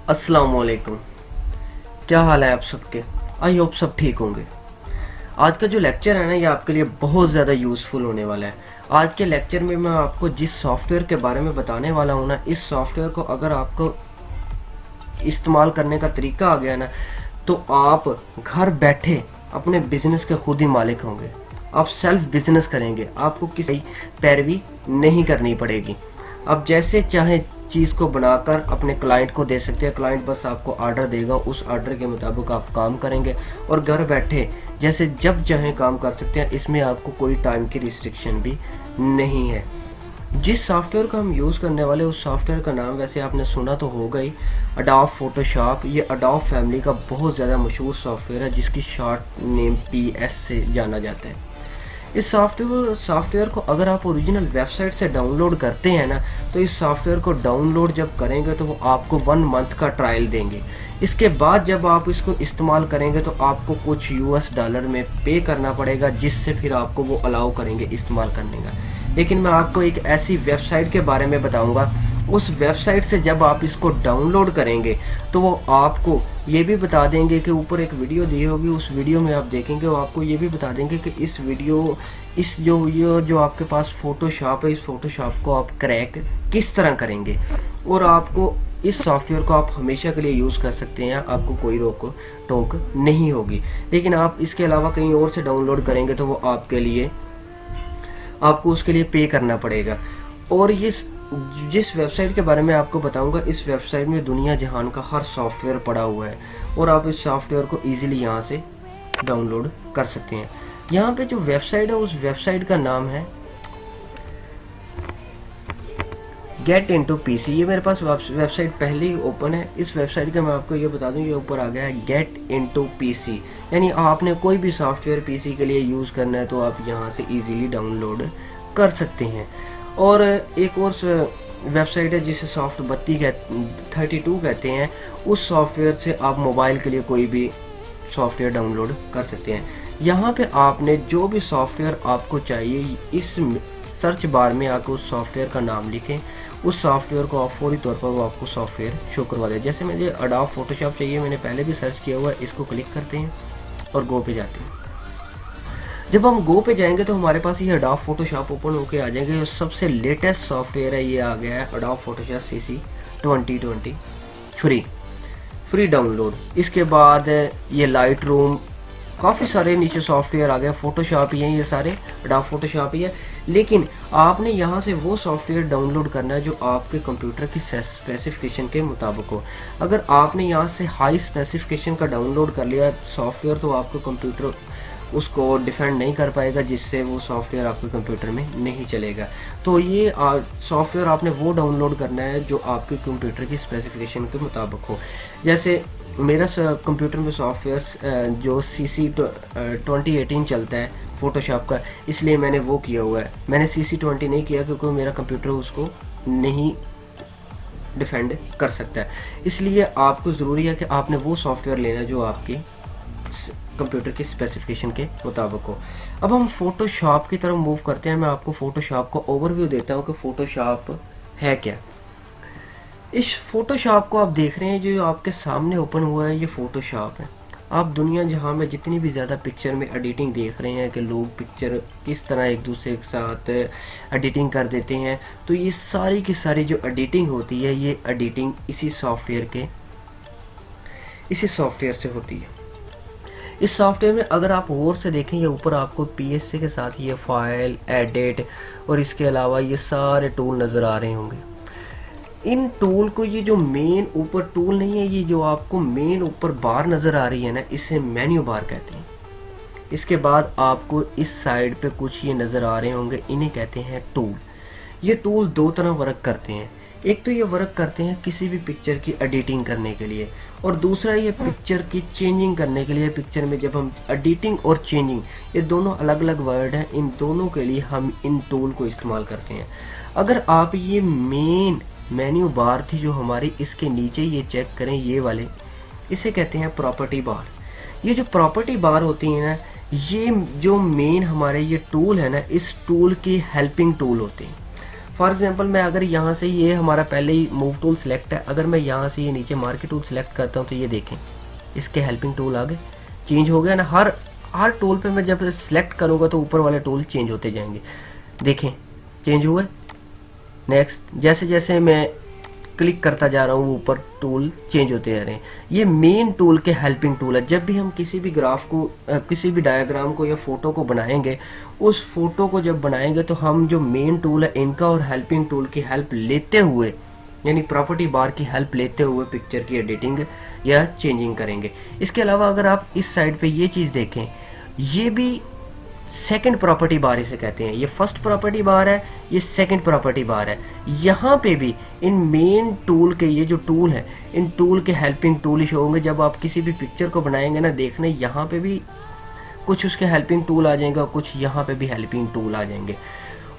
अस्सलाम वालेकुम। क्या हाल है आप सबके? आई होप सब ठीक होंगे। आज का जो लेक्चर है ना, ये आपके लिए बहुत ज़्यादा यूज़फुल होने वाला है। आज के लेक्चर में मैं आपको जिस सॉफ्टवेयर के बारे में बताने वाला हूँ ना, इस सॉफ्टवेयर को अगर आपको इस्तेमाल करने का तरीका आ गया ना, तो आप घर बैठे अपने बिजनेस के खुद ही मालिक होंगे। आप सेल्फ बिजनेस करेंगे, आपको किसी पैरवी नहीं करनी पड़ेगी। आप जैसे चाहे चीज़ को बनाकर अपने क्लाइंट को दे सकते हैं। क्लाइंट बस आपको ऑर्डर देगा, उस ऑर्डर के मुताबिक आप काम करेंगे और घर बैठे जैसे जब चाहे काम कर सकते हैं। इसमें आपको कोई टाइम की रिस्ट्रिक्शन भी नहीं है। जिस सॉफ्टवेयर का हम यूज़ करने वाले उस सॉफ्टवेयर का नाम वैसे आपने सुना तो होगा ही, अडोब फोटोशॉप। ये अडोब फैमिली का बहुत ज़्यादा मशहूर सॉफ्टवेयर है, जिसकी शॉर्ट नेम PS से जाना जाता है। इस सॉफ्टवेयर को अगर आप ओरिजिनल वेबसाइट से डाउनलोड करते हैं ना, तो इस सॉफ्टवेयर को डाउनलोड जब करेंगे तो वो आपको 1 मंथ का ट्रायल देंगे। इसके बाद जब आप इसको इस्तेमाल करेंगे तो आपको कुछ US$ में पे करना पड़ेगा, जिससे फिर आपको वो अलाउ करेंगे इस्तेमाल करने का। लेकिन मैं आपको एक ऐसी वेबसाइट के बारे में बताऊंगा, उस वेबसाइट से जब आप इसको डाउनलोड करेंगे तो वो आपको ये भी बता देंगे कि ऊपर एक वीडियो दी होगी, उस वीडियो में आप देखेंगे वो आपको ये भी बता देंगे कि इस जो आपके पास फोटोशॉप है, इस फोटोशॉप को आप क्रैक किस तरह करेंगे। और आपको इस सॉफ्टवेयर को आप हमेशा के लिए यूज़ कर सकते हैं, आपको कोई रोक टोक नहीं होगी। लेकिन आप इसके अलावा कहीं और से डाउनलोड करेंगे तो वो आपको उसके लिए पे करना पड़ेगा। और ये जिस वेबसाइट के बारे में आपको बताऊंगा, इस वेबसाइट में दुनिया जहान का हर सॉफ्टवेयर पड़ा हुआ है और आप इस सॉफ्टवेयर को इजीली यहाँ से डाउनलोड कर सकते हैं। यहाँ पे जो वेबसाइट है, उस वेबसाइट का नाम है गेट इनटू PC। ये मेरे पास वेबसाइट पहले ही ओपन है। इस वेबसाइट का मैं आपको ये बता दूं, ये ऊपर आ गया है गेट इनटू PC। यानी आपने कोई भी सॉफ्टवेयर PC के लिए यूज़ करना है तो आप यहाँ से इजीली डाउनलोड कर सकते हैं। और एक और वेबसाइट है जिसे सॉफ्ट 32 कहते हैं। उस सॉफ्टवेयर से आप मोबाइल के लिए कोई भी सॉफ्टवेयर डाउनलोड कर सकते हैं। यहाँ पे आपने जो भी सॉफ्टवेयर आपको चाहिए, इस सर्च बार में आकर उस सॉफ्टवेयर का नाम लिखें। उस सॉफ्टवेयर को आप फौरी तौर पर वो आपको सॉफ्टवेयर शो करवा दे। जैसे मुझे अडोब फोटोशॉप चाहिए, मैंने पहले भी सर्च किया हुआ है। इसको क्लिक करते हैं और गो पे जाते हैं। जब हम गो पे जाएंगे तो हमारे पास ये अडोब फोटोशॉप ओपन होके आ जाएंगे। जो सबसे लेटेस्ट सॉफ्टवेयर है ये आ गया है, Adobe Photoshop CC 2020 free download. इसके बाद ये लाइट रूम, काफ़ी सारे नीचे सॉफ्टवेयर आ गए। फोटोशॉप ही है, ये सारे अडोब फोटोशॉप ही है। लेकिन आपने यहाँ से वो सॉफ्टवेयर डाउनलोड करना है जो आपके कंप्यूटर की स्पेसिफिकेशन के मुताबिक हो। अगर आपने यहाँ से हाई स्पेसिफिकेशन का डाउनलोड कर लिया सॉफ्टवेयर, तो आपका कंप्यूटर उसको डिफेंड नहीं कर पाएगा, जिससे वो सॉफ्टवेयर आपके कंप्यूटर में नहीं चलेगा। तो ये सॉफ्टवेयर आपने वो डाउनलोड करना है जो आपके कंप्यूटर की स्पेसिफिकेशन के मुताबिक हो। जैसे मेरा कंप्यूटर में सॉफ्टवेयर जो CC 2018 चलता है फोटोशॉप का, इसलिए मैंने वो किया हुआ है। मैंने CC 20 नहीं किया क्योंकि मेरा कंप्यूटर उसको नहीं डिफेंड कर सकता है। इसलिए आपको ज़रूरी है कि आपने वो सॉफ्टवेयर लेना जो आपकी कंप्यूटर की स्पेसिफिकेशन के मुताबिक हो। अब हम फोटोशॉप की तरफ मूव करते हैं। मैं आपको फोटोशॉप का ओवरव्यू देता हूँ कि फोटोशॉप है क्या। इस फोटोशॉप को आप देख रहे हैं, जो आपके सामने ओपन हुआ है, ये फोटोशॉप है। आप दुनिया जहाँ में जितनी भी ज़्यादा पिक्चर में एडिटिंग देख रहे हैं कि लोग पिक्चर किस तरह एक दूसरे के साथ एडिटिंग कर देते हैं, तो ये सारी की सारी जो एडिटिंग होती है, ये एडिटिंग इसी सॉफ्टवेयर से होती है। इस सॉफ्टवेयर में अगर आप और से देखें, ये ऊपर आपको PSC के साथ ये फाइल, एडिट और इसके अलावा ये सारे टूल नज़र आ रहे होंगे। इन टूल को, ये जो मेन ऊपर टूल नहीं है, ये जो आपको मेन ऊपर बार नज़र आ रही है ना, इसे मेन्यू बार कहते हैं। इसके बाद आपको इस साइड पे कुछ ये नज़र आ रहे होंगे, इन्हें कहते हैं टूल। ये टूल दो तरह वर्क करते हैं। एक तो ये वर्क करते हैं किसी भी पिक्चर की एडिटिंग करने के लिए, और दूसरा ये पिक्चर की चेंजिंग करने के लिए। पिक्चर में जब हम एडिटिंग और चेंजिंग, ये दोनों अलग अलग वर्ड हैं, इन दोनों के लिए हम इन टूल को इस्तेमाल करते हैं। अगर आप ये मेन मेन्यू बार थी जो हमारी, इसके नीचे ये चेक करें, ये वाले, इसे कहते हैं प्रॉपर्टी बार। ये जो प्रॉपर्टी बार होती है ना, ये जो मेन हमारे ये टूल है ना, इस टूल की हेल्पिंग टूल होते हैं। फॉर एग्जांपल मैं अगर यहाँ से, ये हमारा पहले ही मूव टूल सेलेक्ट है, अगर मैं यहाँ से ये नीचे मार्के टूल सेलेक्ट करता हूँ तो ये देखें इसके हेल्पिंग टूल आगे चेंज हो गया ना। हर टूल पे मैं जब सेलेक्ट करूँगा तो ऊपर वाले टूल चेंज होते जाएंगे, देखें चेंज हुए। नेक्स्ट जैसे जैसे मैं क्लिक करता जा रहा हूँ ऊपर टूल चेंज होते जा रहे हैं। ये मेन टूल के हेल्पिंग टूल है। जब भी हम किसी भी ग्राफ को किसी भी डायग्राम को या फोटो को बनाएंगे, उस फोटो को जब बनाएंगे तो हम जो मेन टूल है इनका और हेल्पिंग टूल की हेल्प लेते हुए, यानी प्रॉपर्टी बार की हेल्प लेते हुए पिक्चर की एडिटिंग या चेंजिंग करेंगे। इसके अलावा अगर आप इस साइड पे ये चीज़ देखें, ये भी सेकंड प्रॉपर्टी बार इसे कहते हैं। ये फर्स्ट प्रॉपर्टी बार है, ये सेकंड प्रॉपर्टी बार है। यहाँ पे भी इन मेन टूल के ये जो टूल है, इन टूल के हेल्पिंग टूल शो होंगे। जब आप किसी भी पिक्चर को बनाएंगे ना, देखना यहाँ पे भी कुछ उसके हेल्पिंग टूल आ जाएंगे और कुछ यहाँ पे भी हेल्पिंग टूल आ जाएंगे।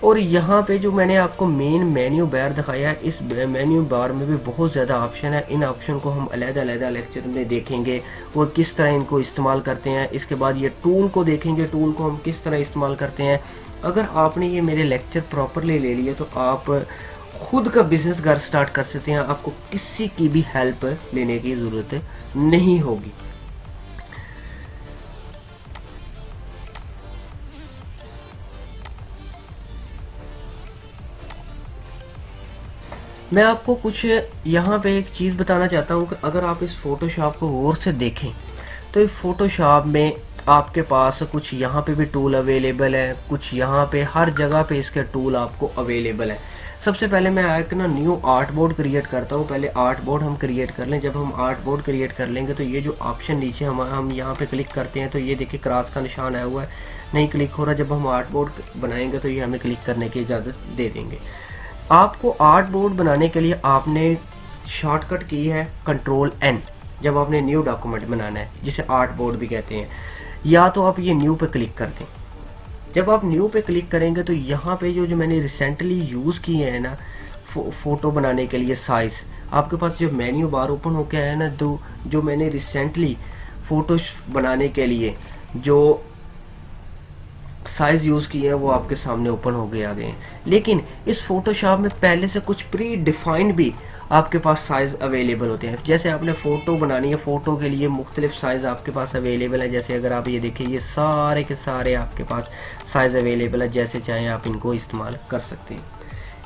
और यहाँ पे जो मैंने आपको मेन मेन्यू बार दिखाया है, इस मेन्यू बार में भी बहुत ज़्यादा ऑप्शन है। इन ऑप्शन को हम अलग-अलग लेक्चर में देखेंगे, वो किस तरह इनको इस्तेमाल करते हैं। इसके बाद ये टूल को देखेंगे, टूल को हम किस तरह इस्तेमाल करते हैं। अगर आपने ये मेरे लेक्चर प्रॉपरली ले लिए तो आप खुद का बिजनेस घर स्टार्ट कर सकते हैं। आपको किसी की भी हेल्प लेने की ज़रूरत नहीं होगी। मैं आपको कुछ यहाँ पे एक चीज़ बताना चाहता हूँ कि अगर आप इस फोटोशॉप को गौर से देखें तो इस फोटोशॉप में आपके पास कुछ यहाँ पे भी टूल अवेलेबल है, कुछ यहाँ पे हर जगह पे इसके टूल आपको अवेलेबल है। सबसे पहले मैं एक ना न्यू आर्ट बोर्ड क्रिएट करता हूँ। पहले आर्ट बोर्ड हम क्रिएट कर लें। जब हम आर्ट बोर्ड क्रिएट कर लेंगे तो ये जो ऑप्शन नीचे हम यहाँ पे क्लिक करते हैं तो ये देखिए क्रॉस का निशान आया हुआ है, नहीं क्लिक हो रहा। जब हम आर्ट बोर्ड बनाएंगे तो ये हमें क्लिक करने की इजाज़त दे देंगे। आपको आर्ट बोर्ड बनाने के लिए आपने शॉर्टकट की है Ctrl+N, जब आपने न्यू डॉक्यूमेंट बनाना है जिसे आर्ट बोर्ड भी कहते हैं। या तो आप ये न्यू पे क्लिक कर दें। जब आप न्यू पे क्लिक करेंगे तो यहाँ पे जो मैंने रिसेंटली यूज़ किए हैं ना फ़ोटो बनाने के लिए साइज़, आपके पास जो मेन्यू बार ओपन होके आया है ना, जो मैंने रिसेंटली फ़ोटो बनाने के लिए जो साइज़ यूज़ किए हैं वो आपके सामने ओपन हो गए आ गए हैं। लेकिन इस फोटोशॉप में पहले से कुछ प्री डिफाइंड भी आपके पास साइज़ अवेलेबल होते हैं। जैसे आपने फ़ोटो बनानी है, फ़ोटो के लिए मुख्तलिफ साइज़ आपके पास अवेलेबल है। जैसे अगर आप ये देखिए, ये सारे के सारे आपके पास साइज़ अवेलेबल है, जैसे चाहें आप इनको इस्तेमाल कर सकते हैं।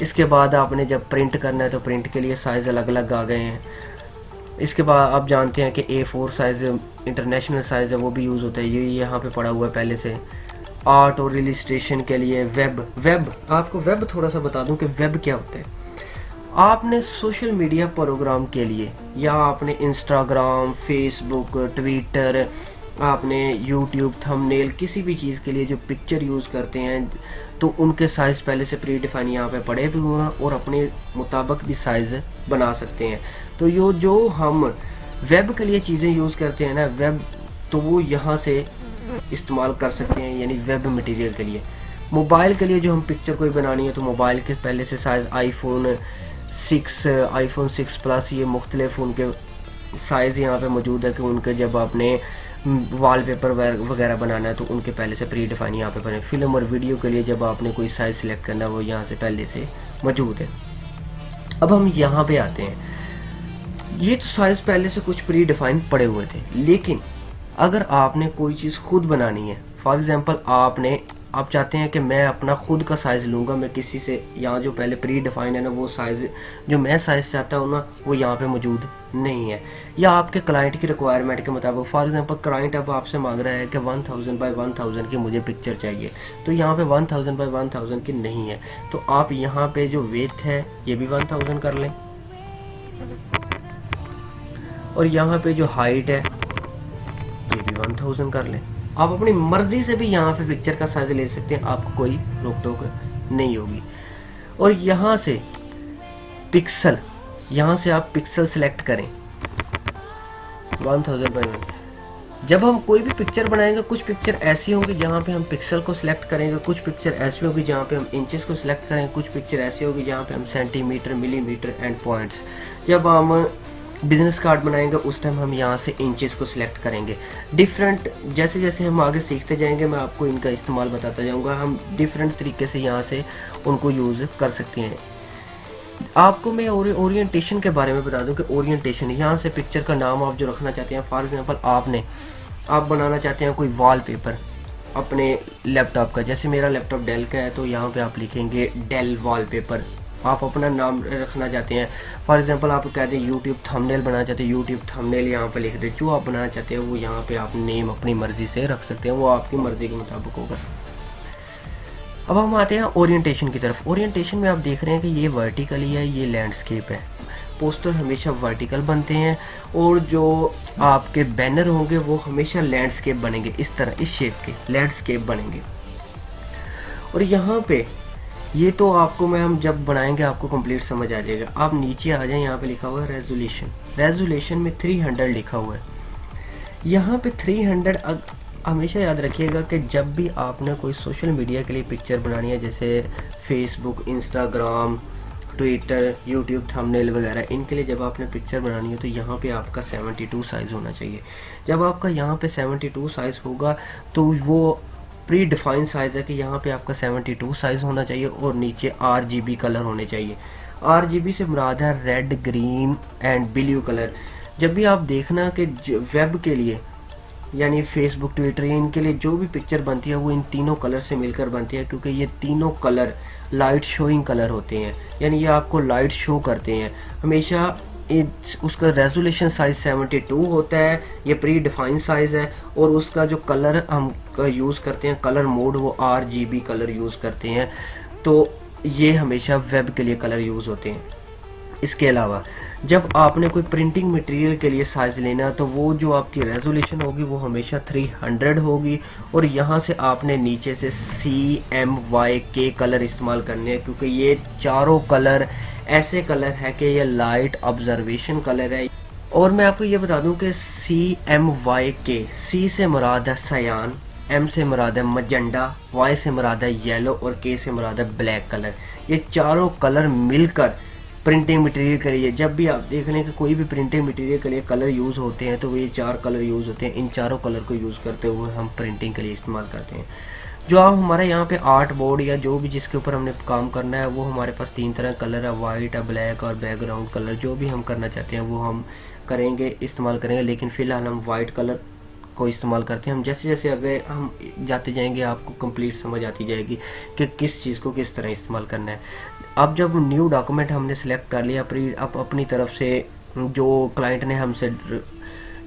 इसके बाद आपने जब प्रिंट करना है तो प्रिंट के लिए साइज़ अलग अलग आ गए हैं। इसके बाद आप जानते हैं कि A4 साइज़ इंटरनेशनल साइज़ है, वो भी यूज़ होता है। ये यहाँ पे पड़ा हुआ है पहले से। आर्ट और इलिस्ट्रेशन के लिए वेब आपको वेब थोड़ा सा बता दूं कि वेब क्या होता है। आपने सोशल मीडिया प्रोग्राम के लिए या आपने इंस्टाग्राम, फेसबुक, ट्विटर, आपने यूट्यूब, थंबनेल, किसी भी चीज़ के लिए जो पिक्चर यूज़ करते हैं तो उनके साइज़ पहले से प्री डिफाइन यहाँ पे पड़े भी हुए हैं और अपने मुताबिक भी साइज़ बना सकते हैं। तो जो हम वेब के लिए चीज़ें यूज़ करते हैं ना, वेब, तो वो यहाँ से इस्तेमाल कर सकते हैं, यानी वेब मटेरियल के लिए। मोबाइल के लिए जो हम पिक्चर कोई बनानी है तो मोबाइल के पहले से साइज़ iPhone 6, iPhone 6 प्लस, ये मुख्तलिफ उनके साइज़ यहाँ पे मौजूद है कि उनके जब आपने वॉलपेपर वगैरह बनाना है तो उनके पहले से प्री डिफाइन यहाँ पे बने। फिल्म और वीडियो के लिए जब आपने कोई साइज़ सिलेक्ट करना है वो यहाँ से पहले से मौजूद है। अब हम यहाँ पे आते हैं। ये तो साइज़ पहले से कुछ प्री डिफाइन पड़े हुए थे, लेकिन अगर आपने कोई चीज़ खुद बनानी है, फॉर एग्जांपल आप चाहते हैं कि मैं अपना खुद का साइज़ लूँगा, मैं किसी से, यहाँ जो पहले प्री डिफाइन है ना वो साइज़ जो मैं साइज़ चाहता हूँ ना वो यहाँ पे मौजूद नहीं है, या आपके क्लाइंट की रिक्वायरमेंट के मुताबिक। फॉर एग्जांपल क्लाइंट अब आपसे मांग रहा है कि 1000 बाई 1000 की मुझे पिक्चर चाहिए, तो यहाँ पे 1000 बाई 1000 की नहीं है, तो आप यहाँ पे जो विड्थ है ये भी 1000 कर लें, और यहाँ पे जो हाइट है ये भी 1000 कर लें। आप अपनी मर्जी से भी यहाँ पे पिक्चर का साइज ले सकते हैं, आपको कोई रोक टोक नहीं होगी। और यहाँ से पिक्सल, यहाँ से आप पिक्सल सेलेक्ट करें 1000 बाई 1। जब हम कोई भी पिक्चर बनाएंगे, कुछ पिक्चर ऐसी होंगी जहाँ पे हम पिक्सल को सिलेक्ट करेंगे, कुछ पिक्चर ऐसी होगी जहाँ पे हम इंचेस को सिलेक्ट करेंगे, कुछ पिक्चर ऐसी होगी जहाँ पे हम सेंटीमीटर, मिलीमीटर एंड पॉइंट्स। जब हम बिजनेस कार्ड बनाएंगे उस टाइम हम यहाँ से इंचेस को सिलेक्ट करेंगे। डिफरेंट जैसे जैसे हम आगे सीखते जाएंगे मैं आपको इनका इस्तेमाल बताता जाऊँगा, हम डिफरेंट तरीके से यहाँ से उनको यूज़ कर सकते हैं। आपको मैं ओरिएंटेशन के बारे में बता दूं कि ओरिएंटेशन यहाँ से पिक्चर का नाम आप जो रखना चाहते हैं, फॉर एग्जांपल आप बनाना चाहते हैं कोई वॉलपेपर अपने लैपटॉप का, जैसे मेरा लैपटॉप डेल का है तो यहाँ पे आप लिखेंगे डेल वॉलपेपर। आप अपना नाम रखना चाहते हैं, फॉर एग्जांपल आप कहते हैं यूट्यूब थंबनेल बनाना चाहते हैं, यूट्यूब थंबनेल यहाँ पे लिख दे, जो आप बनाना चाहते हैं वो यहाँ पे आप नेम अपनी मर्जी से रख सकते हैं, वो आपकी मर्जी के मुताबिक होगा। अब हम आते हैं ओरिएंटेशन की तरफ। ओरिएंटेशन में आप देख रहे हैं कि ये वर्टिकली है, ये लैंडस्केप है। पोस्टर हमेशा वर्टिकल बनते हैं और जो आपके बैनर होंगे वो हमेशा लैंडस्केप बनेंगे, इस तरह इस शेप के लैंडस्केप बनेंगे। और यहाँ पे ये तो आपको हम जब बनाएंगे आपको कंप्लीट समझ आ जाएगा। आप नीचे आ जाए, यहाँ पे लिखा हुआ है रेजोल्यूशन, रेजोल्यूशन में 300 लिखा हुआ है। यहाँ पे 300 हमेशा याद रखिएगा कि जब भी आपने कोई सोशल मीडिया के लिए पिक्चर बनानी है, जैसे Facebook, Instagram, Twitter, YouTube thumbnail वगैरह, इनके लिए जब आपने पिक्चर बनानी है तो यहाँ पे आपका 72 साइज़ होना चाहिए। जब आपका यहाँ पे 72 साइज़ होगा तो वो प्री डिफाइन साइज़ है कि यहाँ पे आपका 72 साइज़ होना चाहिए और नीचे RGB कलर होने चाहिए। RGB से मुराद है red, green and blue colour. जब भी आप देखना कि वेब के लिए यानी फेसबुक, ट्विटर, इनके लिए जो भी पिक्चर बनती है वो इन तीनों कलर से मिलकर बनती है, क्योंकि ये तीनों कलर लाइट शोइंग कलर होते हैं, यानी ये आपको लाइट शो करते हैं हमेशा। उसका रेजोल्यूशन साइज 72 होता है, ये प्री डिफाइंड साइज है, और उसका जो कलर हम यूज़ करते हैं, कलर मोड, वो RGB कलर यूज़ करते हैं। तो ये हमेशा वेब के लिए कलर यूज़ होते हैं। इसके अलावा जब आपने कोई प्रिंटिंग मटेरियल के लिए साइज़ लेना तो वो जो आपकी रेजोल्यूशन होगी वो हमेशा 300 होगी, और यहाँ से आपने नीचे से CMYK कलर इस्तेमाल करने हैं, क्योंकि ये चारों कलर ऐसे कलर है कि ये लाइट ऑब्जर्वेशन कलर है। और मैं आपको ये बता दूं कि CMYK, C से मुराद है सयान, M से मुराद है मजेंडा, Y से मुराद है येलो और K से मुराद है ब्लैक कलर। ये चारों कलर मिलकर प्रिंटिंग मटेरियल के लिए, जब भी आप देख लें कि कोई भी प्रिंटिंग मटेरियल के लिए कलर यूज़ होते हैं तो ये 4 कलर यूज़ होते हैं। इन चारों कलर को यूज़ करते हुए हम प्रिंटिंग के लिए इस्तेमाल करते हैं। जो आप हमारे यहाँ पे आर्ट बोर्ड या जो भी जिसके ऊपर हमने काम करना है वो हमारे पास 3 तरह कलर है, वाइट है, ब्लैक और बैकग्राउंड कलर। जो भी हम करना चाहते हैं वो हम करेंगे, इस्तेमाल करेंगे, लेकिन फ़िलहाल हम वाइट कलर को इस्तेमाल करते हैं। हम जैसे जैसे अगर हम जाते जाएंगे आपको कंप्लीट समझ आती जाएगी कि किस चीज़ को किस तरह इस्तेमाल करना है। अब जब न्यू डॉक्यूमेंट हमने सेलेक्ट कर लिया, अब अपनी तरफ से जो क्लाइंट ने हमसे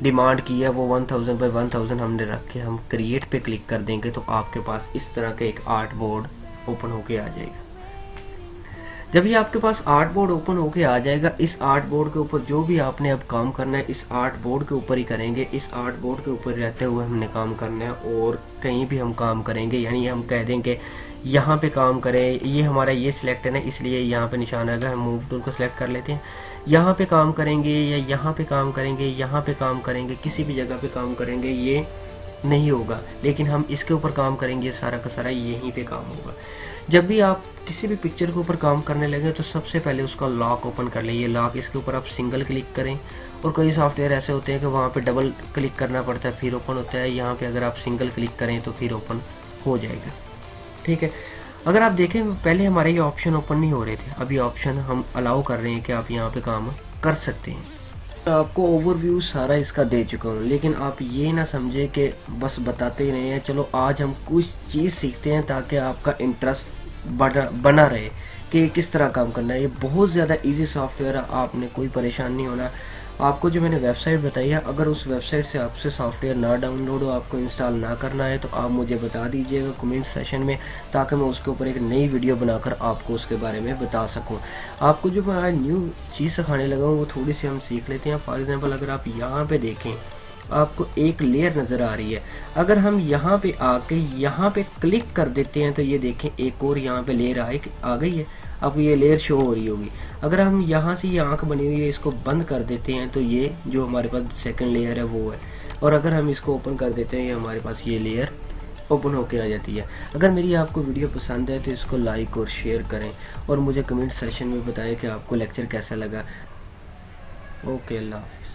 डिमांड की है वो 1000 बाई 1000 हमने रख के हम क्रिएट पे क्लिक कर देंगे तो आपके पास इस तरह का एक आर्ट बोर्ड ओपन होके आ जाएगा। जब ये आपके पास आर्ट बोर्ड ओपन होके आ जाएगा, इस आर्ट बोर्ड के ऊपर जो भी आपने अब काम करना है इस आर्ट बोर्ड के ऊपर ही करेंगे। इस आर्ट बोर्ड के ऊपर रहते हुए हमने काम करना है, और कहीं भी हम काम करेंगे, यानी हम कह देंगे यहाँ पे काम करें, ये हमारा ये सिलेक्ट है ना, इसलिए यहाँ पे निशान आएगा, हम मूव टूल को सिलेक्ट कर लेते हैं। यहाँ पे काम करेंगे या यहाँ पे काम करेंगे, यहाँ पे काम करेंगे, किसी भी जगह पे काम करेंगे, ये नहीं होगा, लेकिन हम इसके ऊपर काम करेंगे, सारा का सारा यहीं पे काम होगा। जब भी आप किसी भी पिक्चर के ऊपर काम करने लगे तो सबसे पहले उसका लॉक ओपन कर लीजिए। लॉक, इसके ऊपर आप सिंगल क्लिक करें, और कई सॉफ्टवेयर ऐसे होते हैं कि वहाँ पे डबल क्लिक करना पड़ता है फिर ओपन होता है। यहाँ पे अगर आप सिंगल क्लिक करें तो फिर ओपन हो जाएगा, ठीक है। अगर आप देखें पहले हमारे ये ऑप्शन ओपन नहीं हो रहे थे, अभी ऑप्शन हम अलाउ कर रहे हैं कि आप यहाँ पे काम कर सकते हैं। मैं आपको ओवरव्यू सारा इसका दे चुका हूँ, लेकिन आप ये ना समझे कि बस बताते ही रहे हैं। चलो आज हम कुछ चीज़ सीखते हैं ताकि आपका इंटरेस्ट बना रहे कि किस तरह काम करना है। ये बहुत ज़्यादा इजी सॉफ्टवेयर है, आपने कोई परेशान नहीं होना। आपको जो मैंने वेबसाइट बताई है, अगर उस वेबसाइट से आपसे सॉफ्टवेयर ना डाउनलोड हो, आपको इंस्टॉल ना करना है, तो आप मुझे बता दीजिएगा कमेंट सेशन में, ताकि मैं उसके ऊपर एक नई वीडियो बनाकर आपको उसके बारे में बता सकूं। आपको जो मैं आज न्यू चीज़ सिखाने लगा हूँ वो थोड़ी सी हम सीख लेते हैं। फॉर एग्जांपल अगर आप यहाँ पे देखें, आपको एक लेयर नज़र आ रही है। अगर हम यहाँ पे आके यहाँ पे क्लिक कर देते हैं तो ये देखें एक और यहाँ पे लेयर आ गई है। अब ये लेयर शो हो रही होगी। अगर हम यहाँ से ये आंख बनी हुई है इसको बंद कर देते हैं तो ये जो हमारे पास सेकंड लेयर है वो है, और अगर हम इसको ओपन कर देते हैं ये हमारे पास ये लेयर ओपन होके आ जाती है। अगर मेरी आपको वीडियो पसंद है तो इसको लाइक और शेयर करें, और मुझे कमेंट सेशन में बताएं कि आपको लेक्चर कैसा लगा। ओके, अल्लाह हाफिज़।